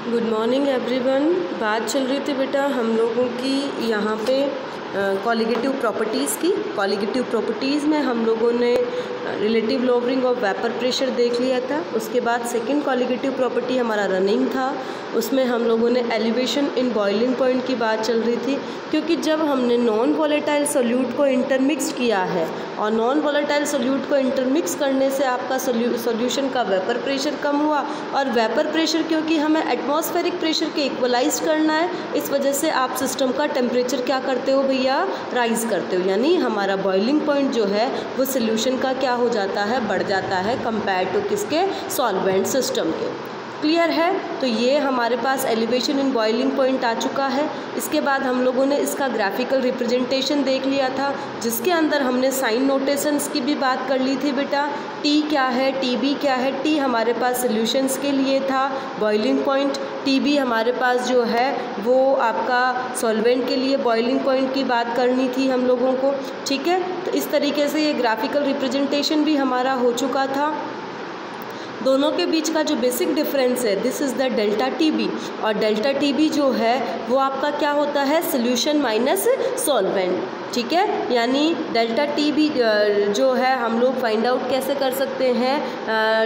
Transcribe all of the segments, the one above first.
Good morning everyone. बात चल रही थी बेटा हम लोगों की यहाँ पे कॉलिगेटिव प्रॉपर्टीज़ की। कॉलिगेटिव प्रॉपर्टीज़ में हम लोगों ने relative lowering of vapour pressure देख लिया था। उसके बाद सेकंड कॉलिगेटिव प्रॉपर्टी हमारा रनिंग था, उसमें हम लोगों ने एलिवेशन इन बॉइलिंग पॉइंट की बात चल रही थी। क्योंकि जब हमने नॉन वॉलेटाइल सोल्यूट को इंटरमिक्स किया है और नॉन वॉलेटाइल सोल्यूट को इंटरमिक्स करने से आपका सोल्यूशन का वेपर प्रेशर कम हुआ, और वेपर प्रेशर क्योंकि हमें एटमॉस्फेरिक प्रेशर के इक्वलाइज करना है, इस वजह से आप सिस्टम का टेम्परेचर क्या करते हो भैया, राइज करते हो। यानी हमारा बॉइलिंग पॉइंट जो है वो सोल्यूशन का क्या हो जाता है, बढ़ जाता है कंपेयर टू किसके, सॉल्वेंट सिस्टम के। क्लियर है? तो ये हमारे पास एलिवेशन इन बॉइलिंग पॉइंट आ चुका है। इसके बाद हम लोगों ने इसका ग्राफिकल रिप्रेजेंटेशन देख लिया था, जिसके अंदर हमने साइन नोटेशंस की भी बात कर ली थी बेटा। टी क्या है, टी बी क्या है। टी हमारे पास सॉल्यूशंस के लिए था बॉइलिंग पॉइंट, टी बी हमारे पास जो है वो आपका सॉल्वेंट के लिए बॉइलिंग पॉइंट की बात करनी थी हम लोगों को। ठीक है, तो इस तरीके से ये ग्राफिकल रिप्रेजेंटेशन भी हमारा हो चुका था। दोनों के बीच का जो बेसिक डिफरेंस है, this is the delta T B, और डेल्टा टी बी जो है वो आपका क्या होता है, सोल्यूशन माइनस सॉल्वेंट। ठीक है, यानी डेल्टा टी बी जो है हम लोग फाइंड आउट कैसे कर सकते हैं,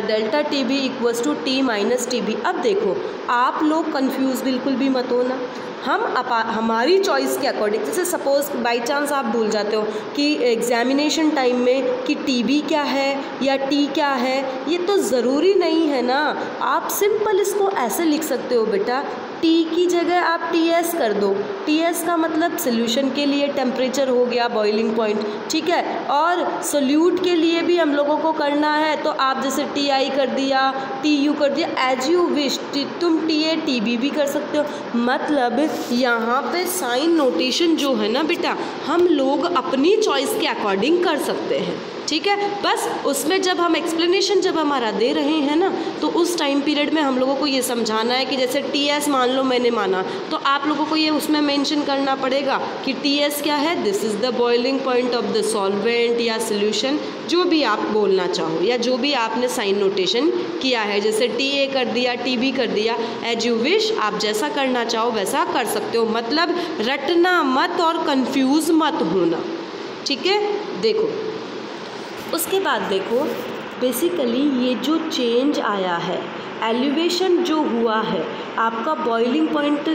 delta T B equals to T minus T B. अब देखो आप लोग कंफ्यूज बिल्कुल भी मत हो ना, हम हमारी चॉइस के अकॉर्डिंग, जैसे सपोज़ बाई चांस आप भूल जाते हो कि एग्जामिनेशन टाइम में कि टीबी क्या है या टी क्या है, ये तो ज़रूरी नहीं है ना। आप सिंपल इसको ऐसे लिख सकते हो बेटा, टी की जगह आप टी एस कर दो। टी एस का मतलब सोल्यूशन के लिए टेम्परेचर हो गया बॉइलिंग पॉइंट। ठीक है, और सोल्यूट के लिए भी हम लोगों को करना है, तो आप जैसे टी आई कर दिया, टी यू कर दिया, एज यू विश। तुम टी ए टी बी भी कर सकते हो। मतलब यहाँ पे साइन नोटेशन जो है ना बेटा, हम लोग अपनी चॉइस के अकॉर्डिंग कर सकते हैं। ठीक है, बस उसमें जब हम एक्सप्लेनेशन जब हमारा दे रहे हैं ना, तो उस टाइम पीरियड में हम लोगों को ये समझाना है कि जैसे टी एस मान लो मैंने माना, तो आप लोगों को ये उसमें मेंशन करना पड़ेगा कि टी एस क्या है, this is the boiling point of the solvent या सोल्यूशन, जो भी आप बोलना चाहो या जो भी आपने साइन नोटेशन किया है। जैसे टी ए कर दिया, टी बी कर दिया, एज यू विश, आप जैसा करना चाहो वैसा कर सकते हो। मतलब रटना मत और कंफ्यूज मत होना। ठीक है, देखो उसके बाद देखो बेसिकली ये जो चेंज आया है, एलिवेशन जो हुआ है, आपका बॉइलिंग पॉइंट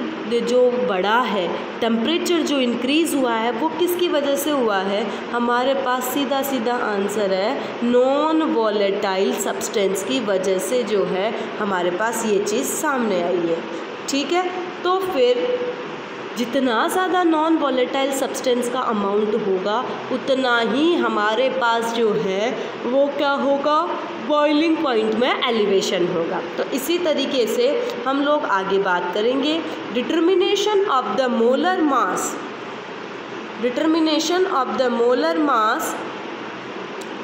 जो बढ़ा है, टेम्परेचर जो इंक्रीज़ हुआ है, वो किसकी वजह से हुआ है। हमारे पास सीधा सीधा आंसर है नॉन वॉलेटाइल सब्सटेंस की वजह से जो है हमारे पास ये चीज़ सामने आई है। ठीक है, तो फिर जितना ज़्यादा नॉन वॉलेटाइल सब्सटेंस का अमाउंट होगा, उतना ही हमारे पास जो है वो क्या होगा, बॉइलिंग पॉइंट में एलिवेशन होगा। तो इसी तरीके से हम लोग आगे बात करेंगे determination of the molar mass, determination of the molar mass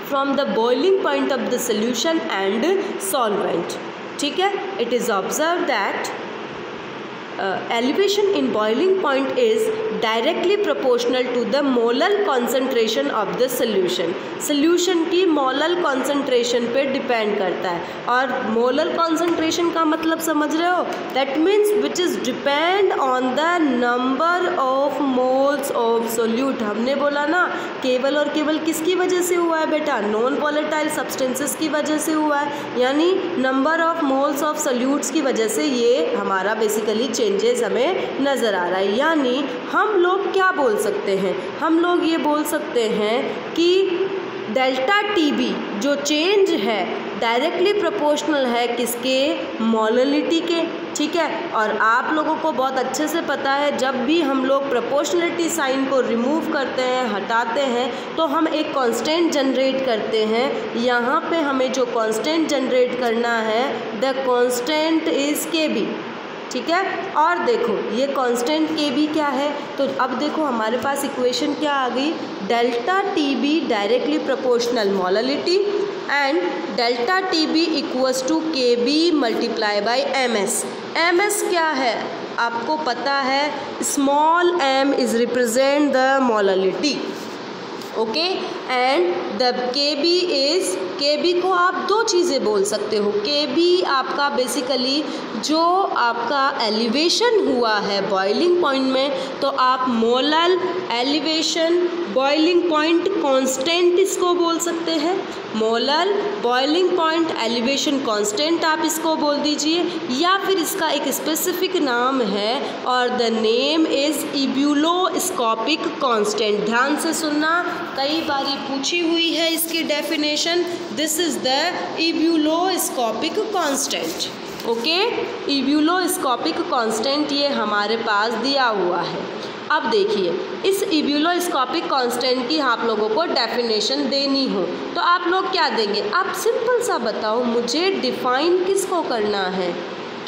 from the boiling point of the solution and solvent. ठीक है, it is observe that elevation in boiling point is directly proportional to the molar concentration of the solution। solution की molar concentration पे depend करता है, और molar concentration का मतलब समझ रहे हो, that means which is depend on the number of moles of solute। हमने बोला ना केवल और केवल किसकी वजह से हुआ है बेटा, नॉन वॉलेटाइल सब्सटेंसेस की वजह से हुआ है, यानी number of moles of solutes की वजह से ये हमारा बेसिकली चेंजेस हमें नज़र आ रहा है। यानी हम लोग क्या बोल सकते हैं, हम लोग ये बोल सकते हैं कि डेल्टा टी बी जो चेंज है डायरेक्टली प्रोपोर्शनल है किसके, मोललिटी के। ठीक है, और आप लोगों को बहुत अच्छे से पता है जब भी हम लोग प्रोपोर्शनलिटी साइन को रिमूव करते हैं, हटाते हैं, तो हम एक कांस्टेंट जनरेट करते हैं। यहाँ पे हमें जो कांस्टेंट जनरेट करना है, द कांस्टेंट इज़ के बी। ठीक है, और देखो ये कांस्टेंट के बी क्या है, तो अब देखो हमारे पास इक्वेशन क्या आ गई, delta T B directly proportional molality and delta T B equals to K B multiply by M S. M S क्या है आपको पता है, small M is represent the molality. Okay. And the KB is, KB को आप दो चीज़ें बोल सकते हो। KB आपका बेसिकली जो आपका एलिवेशन हुआ है बॉइलिंग पॉइंट में, तो आप molal elevation boiling point constant इसको बोल सकते हैं। Molal boiling point elevation constant आप इसको बोल दीजिए, या फिर इसका एक स्पेसिफिक नाम है और the name is ebullioscopic constant. ध्यान से सुनना, कई बारी पूछी हुई है इसकी definition. This is the ebullioscopic constant. Okay, ebullioscopic constant ये हमारे पास दिया हुआ है। अब देखिए, इस इब्यूलोस्कोपिक कांस्टेंट की आप लोगों को डेफिनेशन देनी हो तो आप लोग क्या देंगे? आप सिंपल सा बताओ, मुझे डिफ़ाइन किसको करना है?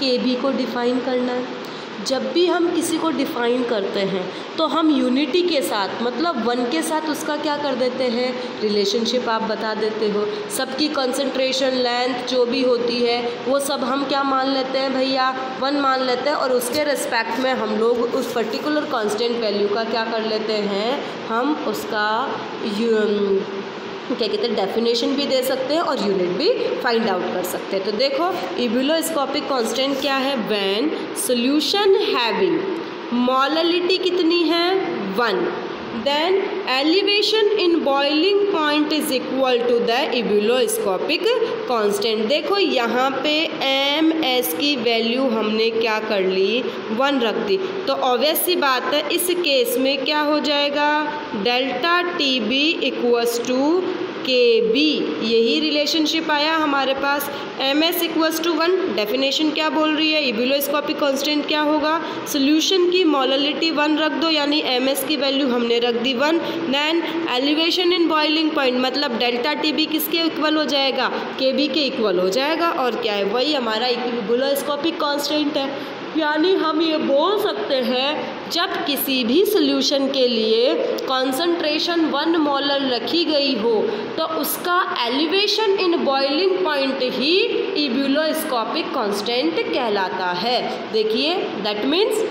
KB को डिफ़ाइन करना है। जब भी हम किसी को डिफ़ाइन करते हैं तो हम यूनिटी के साथ, मतलब 1 के साथ उसका क्या कर देते हैं? रिलेशनशिप आप बता देते हो। सबकी कंसंट्रेशन लेंथ जो भी होती है वो सब हम क्या मान लेते हैं भैया? 1 मान लेते हैं, और उसके रिस्पेक्ट में हम लोग उस पर्टिकुलर कांस्टेंट वैल्यू का क्या कर लेते हैं? हम उसका क्या कहते हैं, डेफिनेशन भी दे सकते हैं और यूनिट भी फाइंड आउट कर सकते हैं। तो देखो, इब्यूलोस्कोपिक कांस्टेंट क्या है? व्हेन सॉल्यूशन हैविंग मोललिटी कितनी है? 1, then elevation in boiling point is equal to the ebullioscopic constant. देखो यहाँ पे MS की वैल्यू हमने क्या कर ली? 1 रख दी। तो ऑब्वियस सी बात है, इस केस में क्या हो जाएगा? Delta TB equals to KB। यही रिलेशनशिप आया हमारे पास। MS इक्वल्स टू 1, डेफिनेशन क्या बोल रही है? इब्यूलोस्कोपिक कांस्टेंट क्या होगा? सोल्यूशन की मोललिटी 1 रख दो, यानी MS की वैल्यू हमने रख दी 1। Then elevation in boiling point, मतलब डेल्टा TB किसके इक्वल हो जाएगा? KB के इक्वल हो जाएगा। और क्या है? वही हमारा इब्यूलोस्कोपिक कांस्टेंट है। यानी हम ये बोल सकते हैं, जब किसी भी सोल्यूशन के लिए कॉन्सेंट्रेशन 1 मोलर रखी गई हो तो उसका एलिवेशन इन बॉइलिंग पॉइंट ही इब्यूलोस्कोपिक कांस्टेंट कहलाता है। देखिए, that means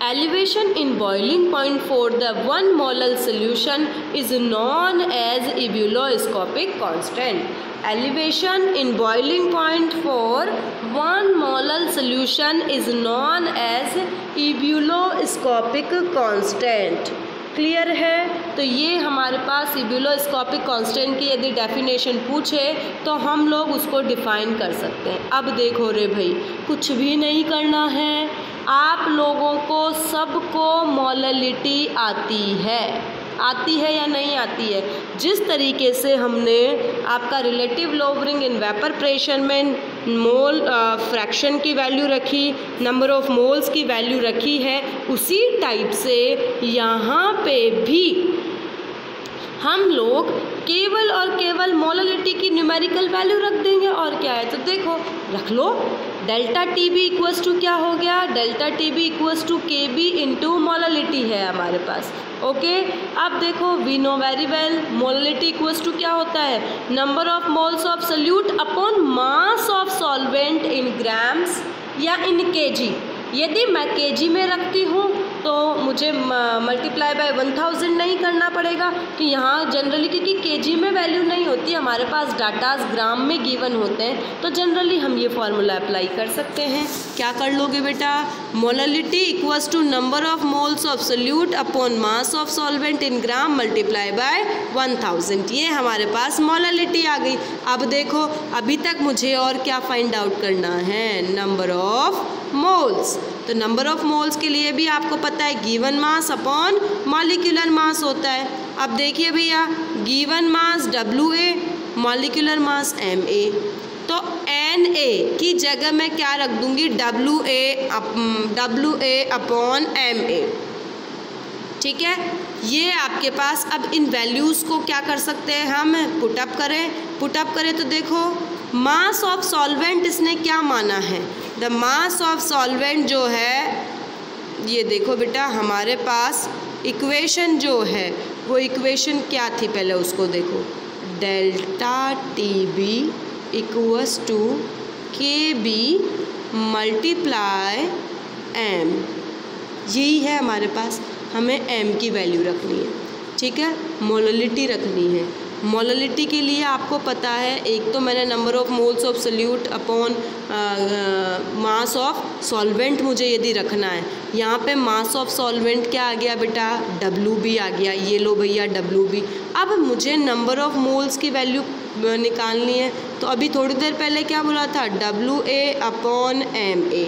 elevation in boiling point for the 1 molar solution is known as ibulooscopic constant. Elevation in boiling point for 1 molar solution is known as ibulooscopic constant. Clear है? तो ये हमारे पास इब्यूलोस्कोपिक constant की यदि definition पूछे तो हम लोग उसको डिफ़ाइन कर सकते हैं। अब देखो रे भाई, कुछ भी नहीं करना है, आप लोगों को सबको मोललिटी आती है या नहीं आती है? जिस तरीके से हमने आपका relative lowering in vapour pressure में मोल फ्रैक्शन की वैल्यू रखी, नंबर ऑफ मोल्स की वैल्यू रखी है, उसी टाइप से यहाँ पे भी हम लोग केवल और केवल मोललिटी की न्यूमेरिकल वैल्यू रख देंगे। और क्या है? तो देखो, रख लो, डेल्टा TB इक्वल्स टू क्या हो गया? Delta TB equals to KB into molality है हमारे पास। ओके, अब देखो, we know very well molality equals to क्या होता है? Number of moles of solute upon mass of solvent in grams या इन kg। यदि मैं kg में रखती हूँ तो मुझे मल्टीप्लाई बाय 1000 नहीं करना पड़ेगा, कि यहाँ जनरली क्योंकि kg में वैल्यू नहीं होती, हमारे पास डाटाज ग्राम में गिवन होते हैं, तो जनरली हम ये फार्मूला अप्लाई कर सकते हैं। क्या कर लोगे बेटा? Molality equals to number of moles of solute upon mass of solvent in gram multiply by 1000। ये हमारे पास मोललिटी आ गई। अब देखो, अभी तक मुझे और क्या फाइंड आउट करना है? Number of moles. तो नंबर ऑफ मोल्स के लिए भी आपको पता है given mass upon molecular mass होता है। अब देखिए भैया, given mass WA, molecular mass MA, तो NA की जगह मैं क्या रख दूंगी? WA upon MA। ठीक है, ये आपके पास। अब इन वैल्यूज़ को क्या कर सकते हैं हम? पुटअप करें तो देखो, मास ऑफ सॉल्वेंट इसने क्या माना है? द मास ऑफ सॉल्वेंट जो है, ये देखो बेटा, हमारे पास इक्वेशन जो है वो इक्वेशन क्या थी? पहले उसको देखो, delta TB equals to KB multiply M। यही है हमारे पास, हमें M की वैल्यू रखनी है। ठीक है, मोललिटी रखनी है। मोललिटी के लिए आपको पता है, एक तो मैंने number of moles of solute upon mass of solvent मुझे यदि रखना है। यहाँ पे मास ऑफ सॉल्वेंट क्या आ गया बेटा, WB आ गया, ये लो भैया WB। अब मुझे नंबर ऑफ मोल्स की वैल्यू निकालनी है, तो अभी थोड़ी देर पहले क्या बोला था, WA अपॉन MA,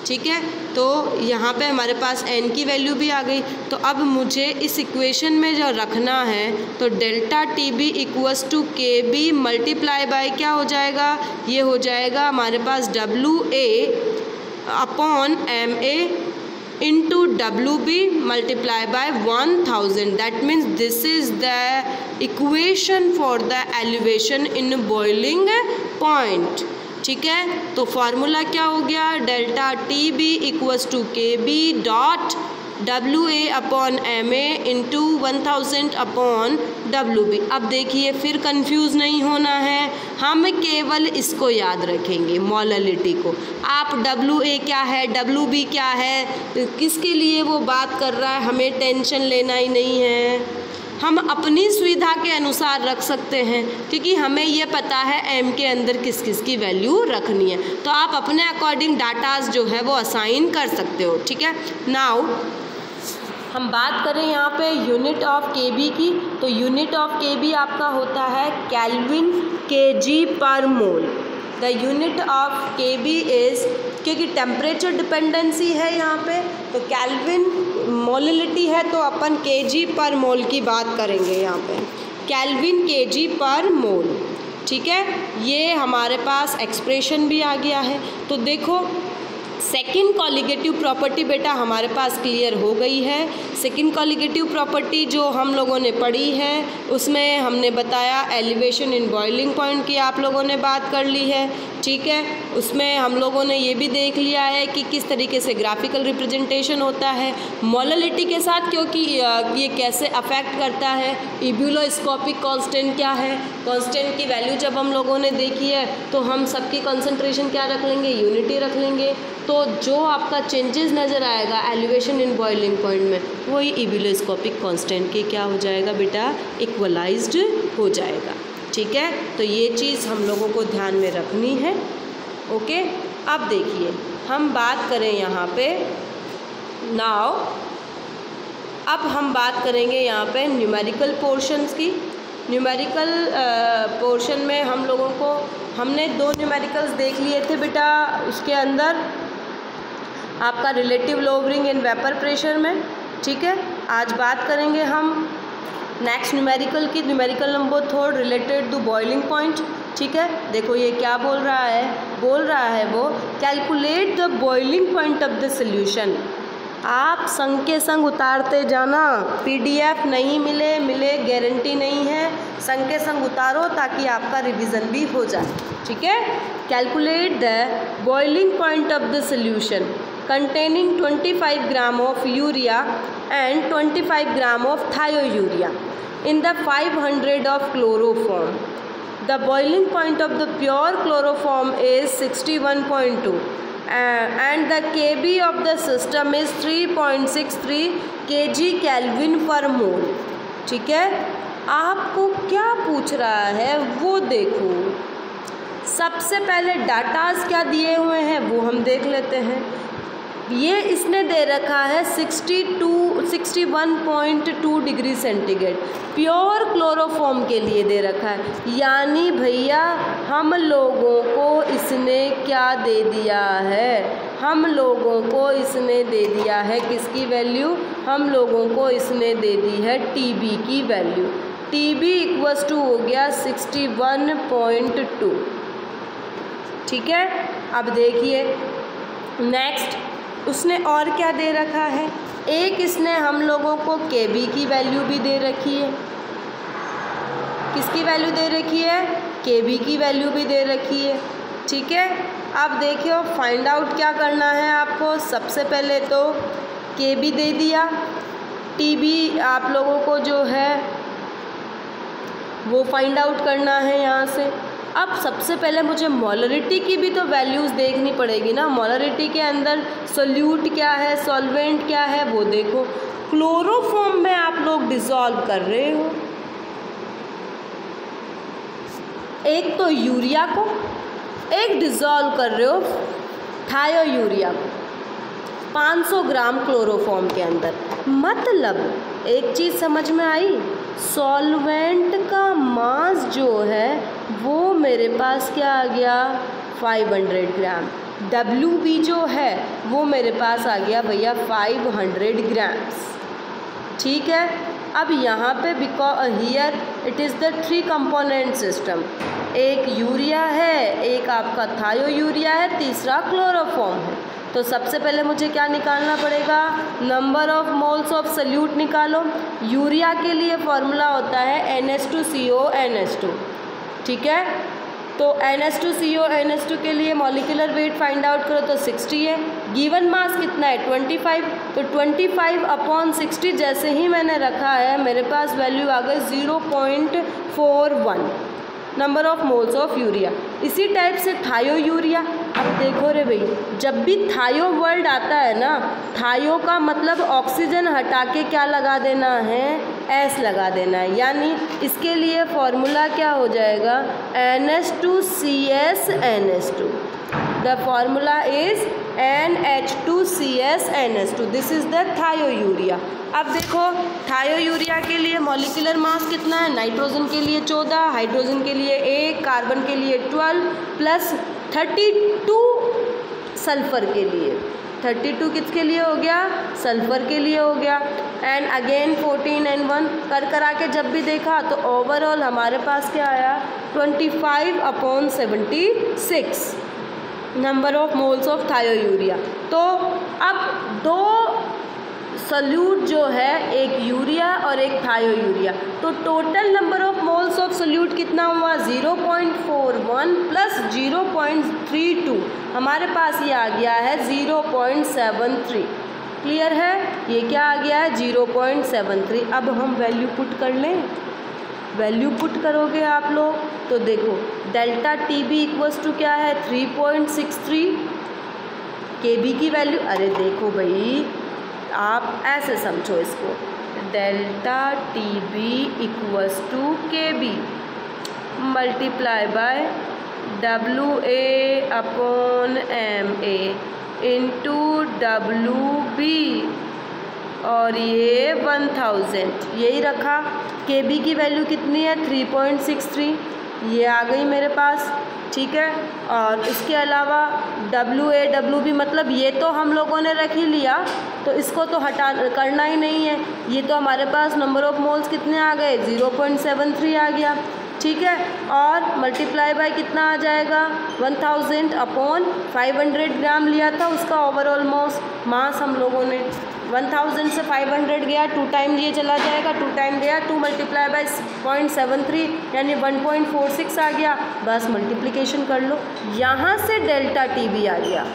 ठीक है। तो यहाँ पे हमारे पास n की वैल्यू भी आ गई। तो अब मुझे इस इक्वेशन में जो रखना है, तो delta TB equals to KB multiply by क्या हो जाएगा, ये हो जाएगा हमारे पास WA upon MA into WB multiply by 1000. That means this is the equation for the elevation in boiling point, ठीक है। तो फार्मूला क्या हो गया, delta TB equals to KB dot WA upon MA into 1000 upon WB। अब देखिए, फिर confuse नहीं होना है, हम केवल इसको याद रखेंगे, मोललिटी को। आप WA क्या है, WB क्या है, किसके लिए वो बात कर रहा है, हमें टेंशन लेना ही नहीं है। हम अपनी सुविधा के अनुसार रख सकते हैं, क्योंकि हमें ये पता है M के अंदर किस किस की वैल्यू रखनी है। तो आप अपने अकॉर्डिंग डाटाज जो है वो असाइन कर सकते हो, ठीक है। नाउ हम बात करें यहाँ पे यूनिट ऑफ KB की, तो यूनिट ऑफ KB आपका होता है केल्विन kg पर mole. The unit of KB is, क्योंकि टेम्परेचर डिपेंडेंसी है यहाँ पे, तो केल्विन मोललिटी है, तो अपन kg पर मोल की बात करेंगे यहाँ पे, केल्विन kg पर मोल, ठीक है। ये हमारे पास एक्सप्रेशन भी आ गया है। तो देखो, सेकेंड कॉलिगेटिव प्रॉपर्टी बेटा हमारे पास क्लियर हो गई है। सेकेंड कॉलिगेटिव प्रॉपर्टी जो हम लोगों ने पढ़ी है, उसमें हमने बताया एलिवेशन इन बॉइलिंग पॉइंट की आप लोगों ने बात कर ली है, ठीक है। उसमें हम लोगों ने ये भी देख लिया है कि किस तरीके से ग्राफिकल रिप्रेजेंटेशन होता है मोललिटी के साथ, क्योंकि ये कैसे अफेक्ट करता है। इब्यूलोस्कोपिक कांस्टेंट क्या है, कांस्टेंट की वैल्यू जब हम लोगों ने देखी है, तो हम सबकी कंसंट्रेशन क्या रख लेंगे, यूनिटी रख लेंगे। तो जो आपका चेंजेस नज़र आएगा एलिवेशन इन बॉइलिंग पॉइंट में, वही इब्यूलोस्कोपिक कांस्टेंट के क्या हो जाएगा बेटा, इक्वलाइज्ड हो जाएगा, ठीक है। तो ये चीज़ हम लोगों को ध्यान में रखनी है, ओके। अब देखिए, हम बात करें यहाँ पे, नाउ अब हम बात करेंगे यहाँ पे न्यूमेरिकल पोर्शंस की। न्यूमेरिकल पोर्शन में हम लोगों को, हमने 2 न्यूमेरिकल्स देख लिए थे बेटा, उसके अंदर आपका relative lowering in vapour pressure में, ठीक है। आज बात करेंगे हम नेक्स्ट न्यूमेरिकल की, numerical number 3 related to boiling point, ठीक है। देखो ये क्या बोल रहा है वो, calculate the boiling point of the solution. आप संग के संग उतारते जाना, PDF नहीं मिले गारंटी नहीं है, संग के संग उतारो ताकि आपका रिवीजन भी हो जाए, ठीक है। Calculate the boiling point of the solution containing 25 gram of urea and 25 gram of thiourea in the 500 of chloroform. The boiling point of the pure chloroform is 61.2 and the KB of the system is 3.63 kg Kelvin per mole, ठीक है। आपको क्या पूछ रहा है वो देखो। सबसे पहले डाटाज क्या दिए हुए हैं वो हम देख लेते हैं। ये इसने दे रखा है 61.2 डिग्री सेंटीग्रेड प्योर क्लोरोफॉर्म के लिए दे रखा है, यानी भैया हम लोगों को इसने क्या दे दिया है, हम लोगों को इसने दे दिया है किसकी वैल्यू, हम लोगों को इसने दे दी है TB की वैल्यू। TB इक्वल्स टू हो गया 61.2, ठीक है। अब देखिए नेक्स्ट उसने और क्या दे रखा है, एक इसने हम लोगों को KB की वैल्यू भी दे रखी है। किसकी वैल्यू दे रखी है, KB की वैल्यू भी दे रखी है, ठीक है। अब देखियो फाइंड आउट क्या करना है आपको। सबसे पहले तो KB दे दिया, TB आप लोगों को जो है वो फाइंड आउट करना है यहाँ से। अब सबसे पहले मुझे मोलरिटी की भी तो वैल्यूज़ देखनी पड़ेगी ना। मोलरिटी के अंदर सोल्यूट क्या है, सॉल्वेंट क्या है, वो देखो। क्लोरोफॉर्म में आप लोग डिसॉल्व कर रहे हो एक तो यूरिया को, एक डिसॉल्व कर रहे हो थायोयूरिया को 500 ग्राम क्लोरोफॉर्म के अंदर। मतलब एक चीज़ समझ में आई, सॉल्वेंट का मास जो है वो मेरे पास क्या आ गया 500 ग्राम। WB जो है वो मेरे पास आ गया भैया 500 ग्राम्स। ठीक है, अब यहाँ पे because here it is the 3 component system, एक यूरिया है, एक आपका थायोयूरिया है, तीसरा क्लोरोफॉर्म है। तो सबसे पहले मुझे क्या निकालना पड़ेगा, number of moles of solute निकालो। यूरिया के लिए फॉर्मूला होता है NH2CO NH2, ठीक है। तो NH2CO NH2 के लिए मॉलिक्यूलर वेट फाइंड आउट करो तो 60 है। गिवन मास कितना है 25, तो 25/60 जैसे ही मैंने रखा है मेरे पास वैल्यू आ गई 0.41 number of moles of urea. इसी टाइप से थायोयूरिया, अब देखो रे भाई, जब भी थायो वर्ड आता है ना, थायो का मतलब ऑक्सीजन हटा के क्या लगा देना है, एस लगा देना है, यानी इसके लिए फॉर्मूला क्या हो जाएगा NH2CS NH2। The formula is NH2CS NH2, this is the thiourea. अब देखो थायोयूरिया के लिए मॉलिक्यूलर मास कितना है, नाइट्रोजन के लिए 14, हाइड्रोजन के लिए 1, कार्बन के लिए 12 प्लस 32 सल्फ़र के लिए। 32 किसके लिए हो गया, सल्फ़र के लिए हो गया। एंड अगेन 14 and 1 करा के जब भी देखा तो ओवरऑल हमारे पास क्या आया 25/76 number of moles of thiourea. तो अब दो सल्यूट जो है, एक यूरिया और एक थायोयूरिया, तो total number of moles of solute कितना हुआ 0.41 प्लस 0.32, हमारे पास ये आ गया है 0.73। क्लियर है, ये क्या आ गया है 0.73। अब हम वैल्यू पुट कर लें, वैल्यू पुट करोगे आप लोग तो देखो डेल्टा TB इक्वल्स टू क्या है 3.63, KB की वैल्यू, अरे देखो भाई आप ऐसे समझो इसको, delta TB equals to KB multiply by WA/MA into WB और ये 1000 यही रखा। KB की वैल्यू कितनी है 3.63, ये आ गई मेरे पास, ठीक है। और इसके अलावा WA/WB मतलब ये तो हम लोगों ने रख ही लिया, तो इसको तो हटा करना ही नहीं है। ये तो हमारे पास नंबर ऑफ मोल्स कितने आ गए 0.73 आ गया, ठीक है। और मल्टीप्लाई बाय कितना आ जाएगा 1000/500 ग्राम लिया था उसका ओवरऑल मास हम लोगों ने। 1000 से 500 गया, 2 टाइम ये चला जाएगा, 2 टाइम गया, 2 मल्टीप्लाई बाय 0.73 यानी 1.46 आ गया। बस मल्टीप्लिकेशन कर लो, यहाँ से डेल्टा TB आ गया।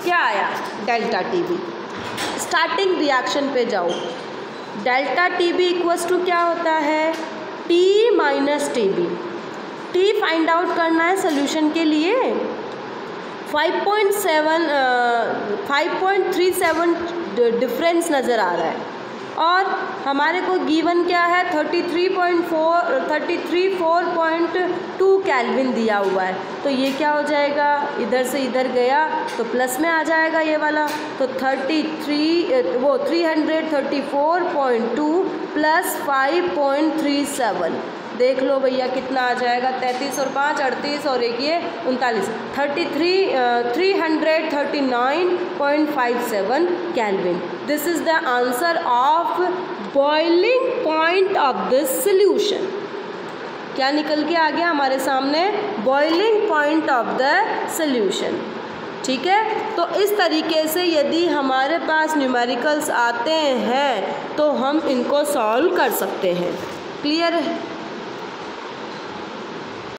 क्या आया डेल्टा TB, स्टार्टिंग रिएक्शन पे जाओ, डेल्टा TB इक्वल्स टू क्या होता है T minus TB। T find out करना है सोल्यूशन के लिए, 5.37 डिफरेंस नज़र आ रहा है और हमारे को गिवन क्या है 33.2 केल्विन दिया हुआ है। तो ये क्या हो जाएगा, इधर से इधर गया तो प्लस में आ जाएगा ये वाला, तो 334.2 प्लस 5.37, देख लो भैया कितना आ जाएगा 33 और 5 38 और एक ये 39, 339.57 kelvin. This is the answer of boiling point of this solution. क्या निकल के आ गया हमारे सामने, boiling point of the solution, ठीक है। तो इस तरीके से यदि हमारे पास न्यूमेरिकल्स आते हैं तो हम इनको सॉल्व कर सकते हैं। क्लियर है।